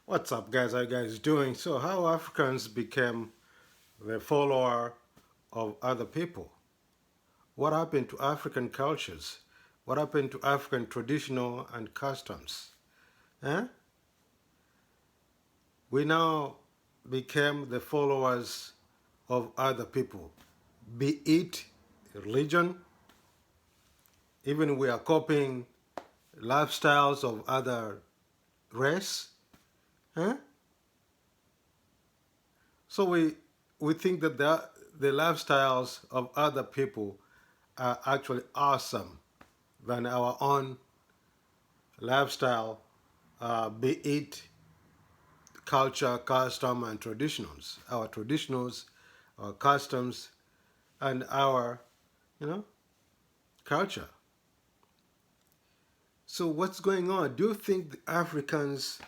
What's up, guys? How you guys doing? So, how Africans became the follower of other people? What happened to African cultures? What happened to African traditional and customs? Eh? We now became the followers of other people, be it religion, even we are copying lifestyles of other race. Eh? So we think that the lifestyles of other people are actually awesome than our own lifestyle, be it culture, custom, and traditionals. Our traditionals, our customs, and our, you know, culture. So what's going on? Do you think the Africans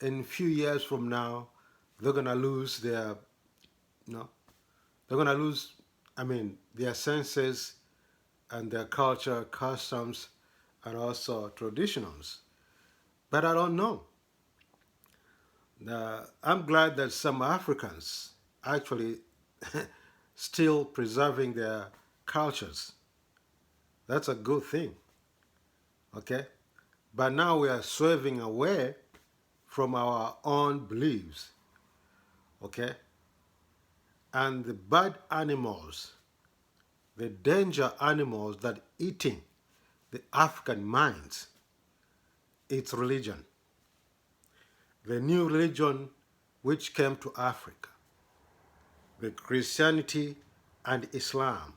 in a few years from now they're gonna lose their, you know, they're gonna lose, their senses and their culture, customs, and also traditionals? But I don't know. I'm glad that some Africans actually still preserving their cultures. That's a good thing, okay? But now we are swerving away from our own beliefs, okay? And the bad animals, the danger animals that eating the African minds, it's religion. The new religion which came to Africa, the Christianity and Islam.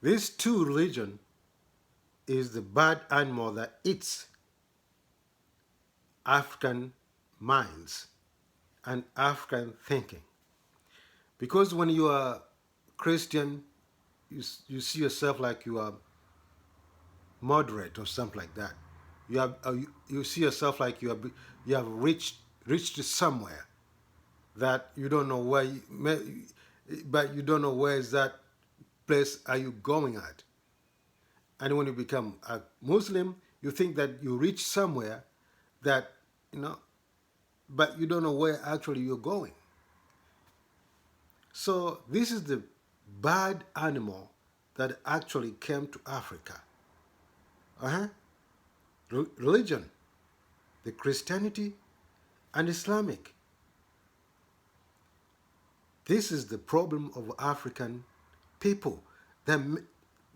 These two religions is the bad animal that eats African minds and African thinking. Because when you are Christian, you see yourself like you are moderate or something like that. You see yourself like you have reached somewhere that you don't know where, but you don't know where is that place are you going at. And when you become a Muslim, you think that you reach somewhere that, you know, but you don't know where actually you're going. So this is the bad animal that actually came to Africa. Uh-huh. Religion, the Christianity and Islamic. This is the problem of African people. That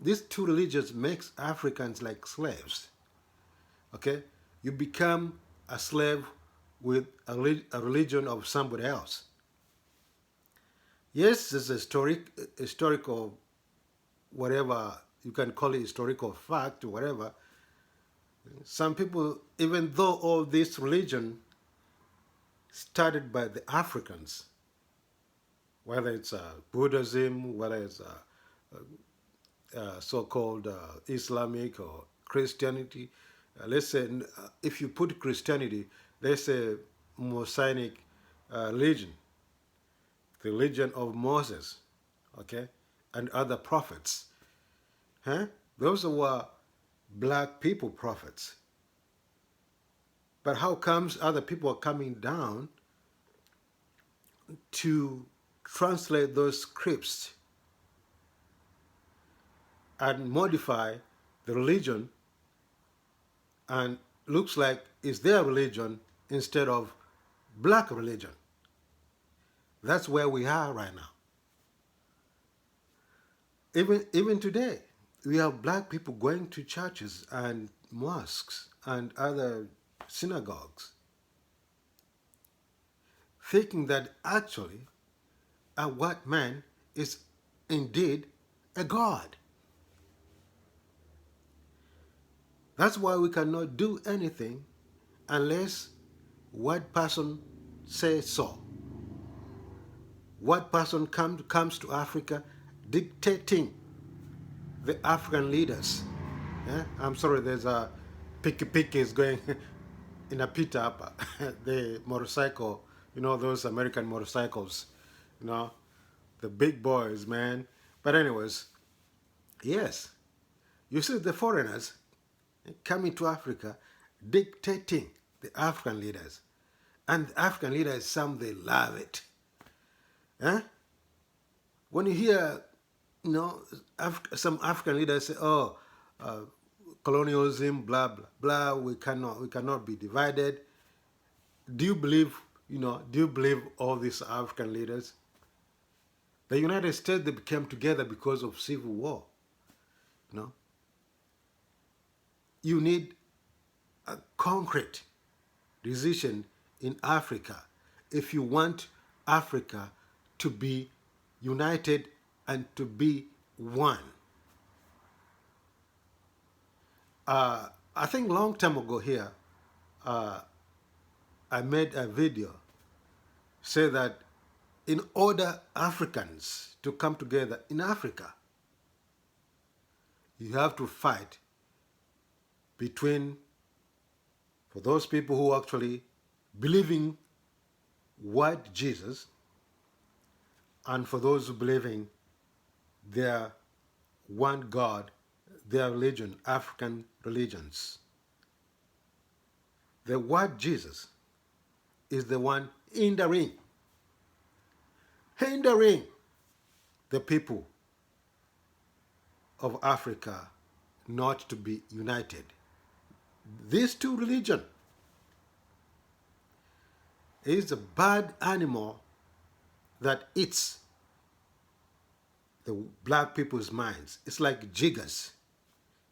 these two religions makes Africans like slaves. Okay, you become a slave with a religion of somebody else. Yes, it's historical, whatever you can call it, historical fact or whatever. Some people, even though all this religion started by the Africans, whether it's Buddhism, whether it's so-called Islamic or Christianity, let's say if you put Christianity, let's say Mosaic religion, the religion of Moses, okay, and other prophets. Huh? Those were black people prophets. But how comes other people are coming down to translate those scripts and modify the religion and looks like it's their religion instead of black religion? That's where we are right now. Even today, we have black people going to churches and mosques and other synagogues, thinking that actually a white man is indeed a god. That's why we cannot do anything unless white person says so. White person comes to Africa dictating the African leaders. Yeah? I'm sorry, there's a picky is going in a pit up, the motorcycle, those American motorcycles, you know, the big boys, man. But anyways, yes, you see the foreigners coming to Africa dictating. the African leaders. And the African leaders, some they love it. Huh? When you hear, some African leaders say, "Oh, uh, colonialism, blah blah blah. We cannot be divided." Do you believe? Do you believe all these African leaders? The United States, they came together because of civil war. You know, you need a concrete decision in Africa if you want Africa to be united and to be one. I think long time ago here, I made a video say that in order Africans to come together in Africa, you have to fight between, for those people who actually believing white Jesus, and for those who believing their one God, their religion, African religions. The white Jesus is the one hindering the people of Africa not to be united. These two religions is a bad animal that eats the black people's minds. It's like jiggers.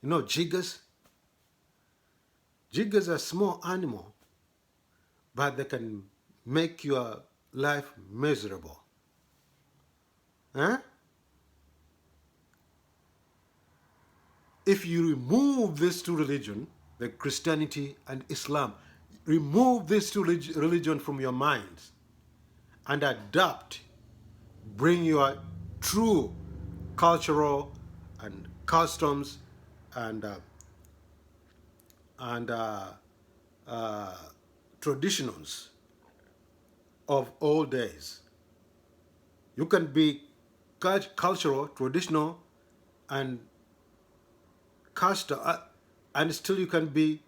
You know jiggers? Jiggers are small animal, but they can make your life miserable. Huh? If you remove these two religions, the Christianity and Islam, remove these two religions from your minds and adopt, bring your true cultural and customs and traditions of old days. You can be cultural, traditional, and custom, and still you can be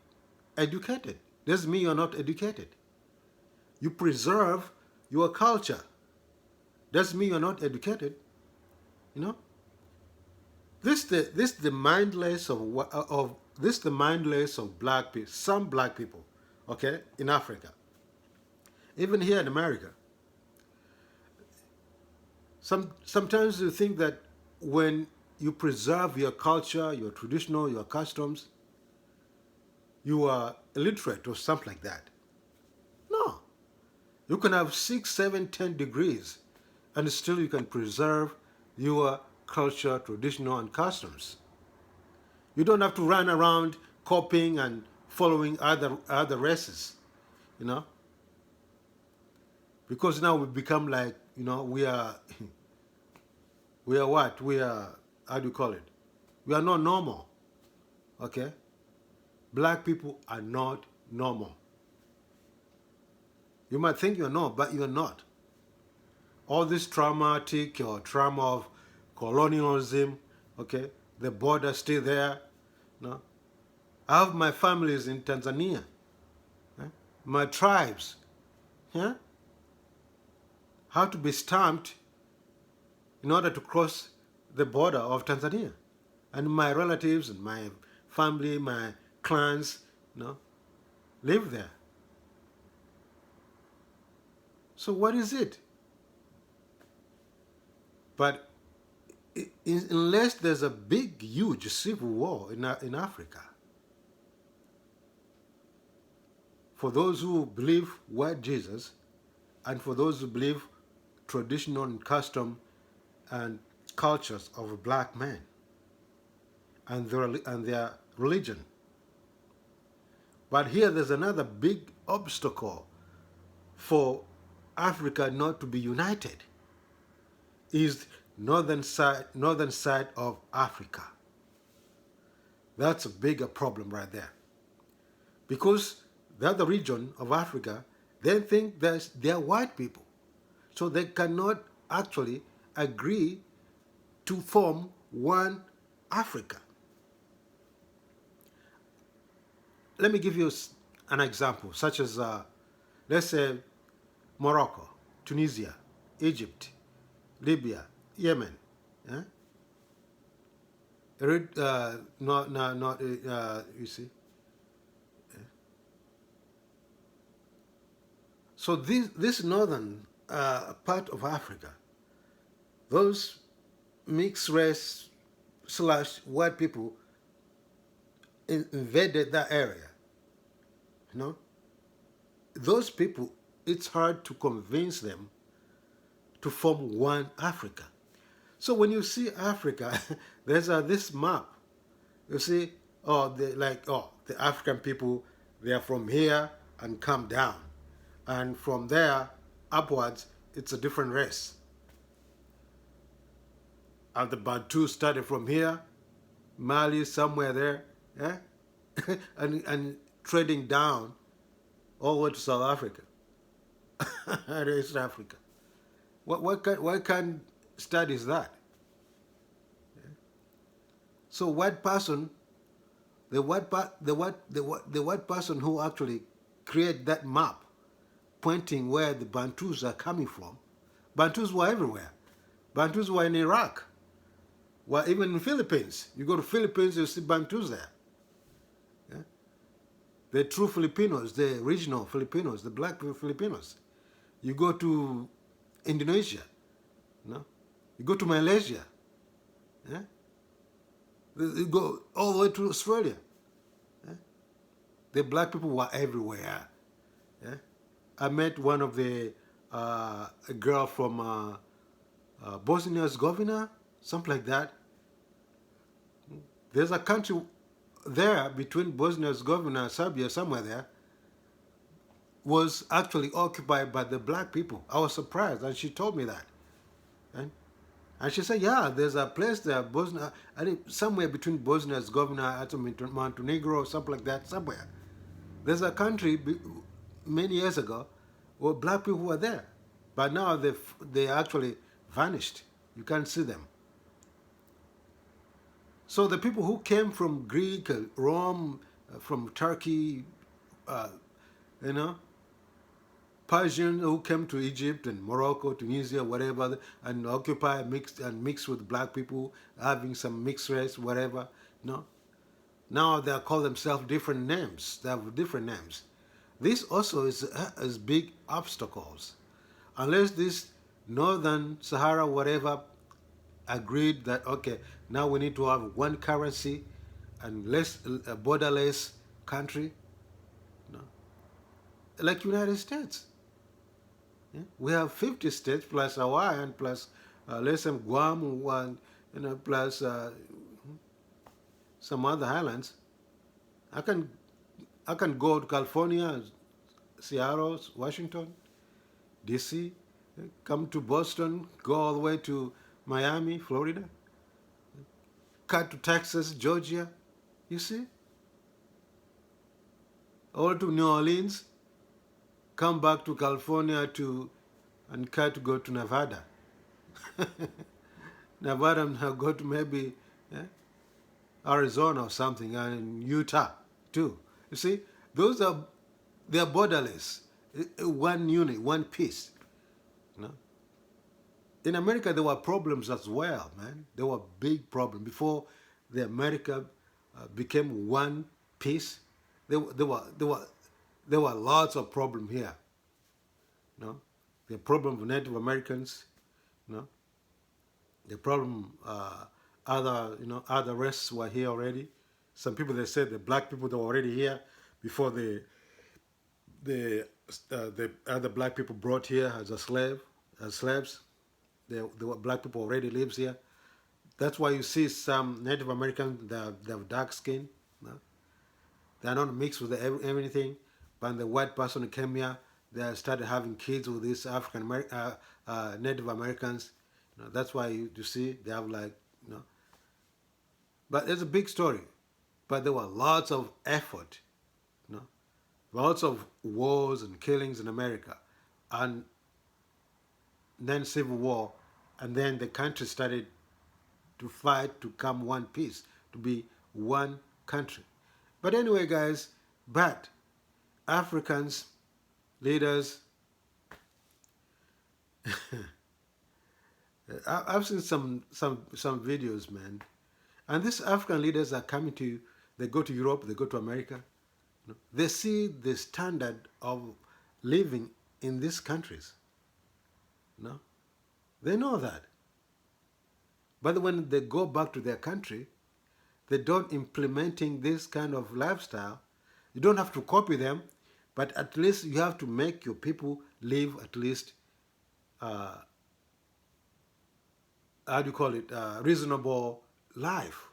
educated. Doesn't mean you're not educated. You preserve your culture. Doesn't mean you're not educated. You know. This the mindless the mindless of black people. Some black people, okay, in Africa, even here in America. Sometimes you think that when you preserve your culture, your traditional, your customs, you are illiterate or something like that. No. You can have 6, 7, 10 degrees and still you can preserve your culture, traditional, and customs. You don't have to run around copying and following other races, you know. Because now we become like, we are what? We are, how do you call it? We are not normal, okay? Black people are not normal. You might think you're not, but you're not. All this trauma of colonialism, okay? The border still there, no? I have my families in Tanzania, my tribes, yeah? Have to be stamped in order to cross the border of Tanzania. And my relatives and my family, my clans, live there. So what is it? But unless there's a big, huge civil war in Africa, for those who believe white Jesus and for those who believe traditional and custom and cultures of black men and their religion. But here there's another big obstacle for Africa not to be united, is northern side of Africa. That's a bigger problem right there. Because the other region of Africa, they think they're white people. So they cannot actually agree to form one Africa. Let me give you an example, such as, let's say, Morocco, Tunisia, Egypt, Libya, Yemen. eh? Not, you see. So this northern part of Africa, those mixed race / white people invaded that area. You know, those people, it's hard to convince them to form one Africa. So when you see Africa, there's this map. You see, the African people, they are from here and come down, and from there upwards, it's a different race. And the Bantu started from here, Mali somewhere there, and trading down all the way to South Africa and East Africa. What kind study is that? So white person, the white person who actually create that map, pointing where the Bantus are coming from. Bantus were everywhere. Bantus were in Iraq. Well, even in Philippines. You go to Philippines, you see Bantus there. Yeah? The true Filipinos, the original Filipinos, the black Filipinos. You go to Indonesia, you go to Malaysia, yeah? You go all the way to Australia. Yeah? The black people were everywhere. Yeah? I met one of the a girl from Bosnia Herzegovina, something like that. There's a country there between Bosnia Herzegovina and Serbia, somewhere there, was actually occupied by the black people. I was surprised, and she told me that. And she said, yeah, there's a place there, Bosnia, I think somewhere between Bosnia and Herzegovina and Montenegro, something like that, somewhere. There's a country many years ago where black people were there. But now they actually vanished. You can't see them. So the people who came from Greek, Rome, from Turkey, you know, Persian who came to Egypt and Morocco, Tunisia, whatever, and occupy mix with black people, having some mixed race, whatever. Now they call themselves different names. They have different names. This also is big obstacles, unless this Northern Sahara, whatever, agreed that okay, now we need to have one currency and less a borderless country, like United States. Yeah? We have 50 states plus Hawaii and plus less than Guam, one, plus some other islands. I can go to California, Seattle, Washington, D.C., come to Boston, go all the way to Miami, Florida, cut to Texas, Georgia, you see, or to New Orleans, come back to California and cut to go to Nevada. Nevada and go to maybe Arizona or something, and Utah too. You see, they're borderless, one unit, one piece. In America, there were problems as well, man. There were big problems before the America became one piece. There were lots of problems here. The problem of Native Americans, the problem other races were here already. Some people, they said the black people that were already here before the other black people brought here as slaves. The black people already lives here. That's why you see some Native Americans that have dark skin. They're not mixed with everything. But the white person who came here, they started having kids with these Native Americans. That's why you see they have But it's a big story. But there were lots of effort, lots of wars and killings in America, and then Civil War, and then the country started to fight to come one piece, to be one country. But anyway, guys, Africans, leaders, I've seen some videos, man. And these African leaders are coming to, they go to Europe, they go to America. They see the standard of living in these countries. No, they know that. But when they go back to their country, they don't implementing this kind of lifestyle. You don't have to copy them, but at least you have to make your people live at least, uh, how do you call it, reasonable life,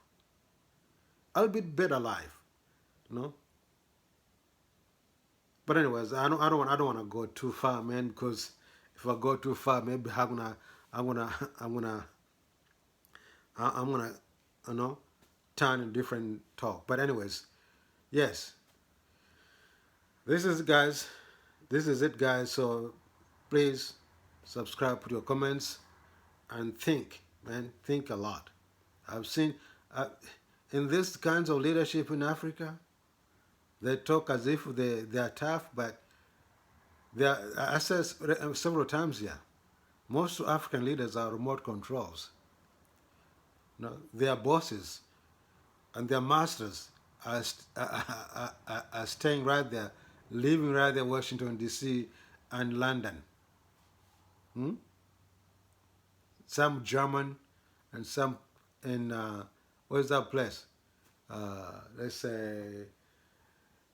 a little bit better life, you know. But anyways, I don't want to go too far, man, because if I go too far, maybe I'm gonna, I'm gonna, I'm gonna, you know, turn a different talk. But anyways, yes, this is guys, this is it, guys. So please subscribe, put your comments, and think, man, think a lot. I've seen uh, in this kinds of leadership in Africa, they talk as if they are tough, but they are, I said several times here, most African leaders are remote controls. You know, their bosses and their masters are staying right there, living right there, Washington D.C. and London. Hmm? Some German and some in where's that place? Let's say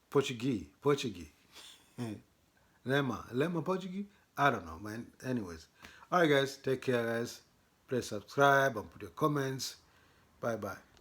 Portuguese. Lema Portuguese. I don't know, man. Anyways, all right, guys. Take care, guys. Please subscribe and put your comments. Bye bye.